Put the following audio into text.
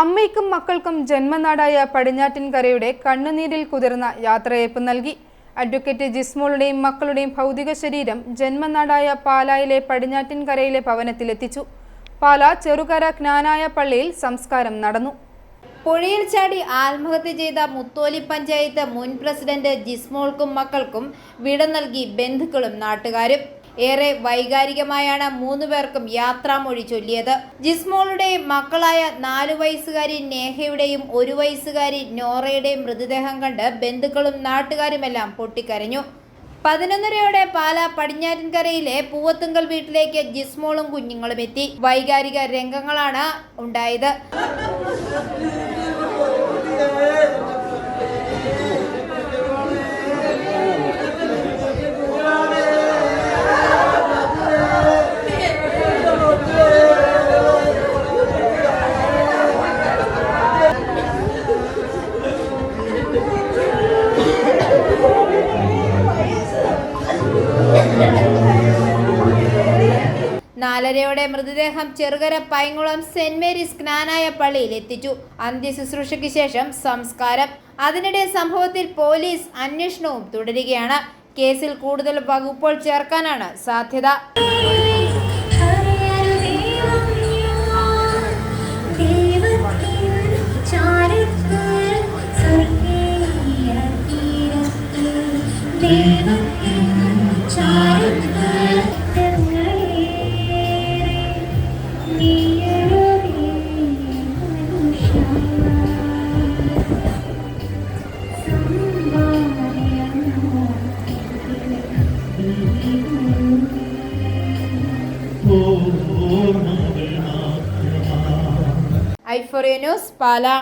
അമ്മയ്ക്കും മക്കൾക്കും ജന്മനാടായ പടിഞ്ഞാറ്റിൻകരയുടെ കണ്ണുനീരിൽ കുതിർന്ന യാത്രയയപ്പ് നൽകി. അഡ്വക്കേറ്റ് ജിസ്മോളുടെയും മക്കളുടെയും ഭൗതിക ശരീരം ജന്മനാടായ പാലായിലെ പടിഞ്ഞാറ്റിൻകരയിലെ ഭവനത്തിലെത്തിച്ചു. പാലാ ചെറുകര ജ്ഞാനായ പള്ളിയിൽ സംസ്കാരം നടന്നു. പുഴയിൽ ചാടി ആത്മഹത്യ ചെയ്ത മുത്തോലി പഞ്ചായത്ത് മുൻ പ്രസിഡന്റ് ജിസ്മോൾക്കും മക്കൾക്കും വിട നൽകി ബന്ധുക്കളും നാട്ടുകാരും. ഏറെ വൈകാരികമായാണ് 3 പേർക്കും യാത്രാമൊഴി ചൊല്ലിയത്. ജിസ്മോളുടെ മക്കളായ 4 വയസ്സുകാരി നേഹയുടെയും 1 വയസ്സുകാരി നോറയുടെയും മൃതദേഹം കണ്ട് ബന്ധുക്കളും നാട്ടുകാരുമെല്ലാം പൊട്ടിക്കരഞ്ഞു. 11:30 പാലാ പടിഞ്ഞാറ്റിൻകരയിലെ പൂവത്തുങ്കൽ വീട്ടിലേക്ക് ജിസ്മോളും കുഞ്ഞുങ്ങളും എത്തി. വൈകാരിക രംഗങ്ങളാണ് ഉണ്ടായത്. നാലരയോടെ മൃതദേഹം ചെറുകര പൈങ്കുളം സെന്റ് മേരീസ് ജ്ഞാനായ പള്ളിയിൽ എത്തിച്ചു. അന്ത്യശുശ്രൂഷയ്ക്ക് ശേഷം സംസ്കാരം. അതിനിടെ സംഭവത്തിൽ പോലീസ് അന്വേഷണവും തുടരുകയാണ്. കേസിൽ കൂടുതൽ വകുപ്പുകൾ ചേർക്കാനാണ് സാധ്യത. ഐഫോറിയ ന്യൂസ് പാലാ.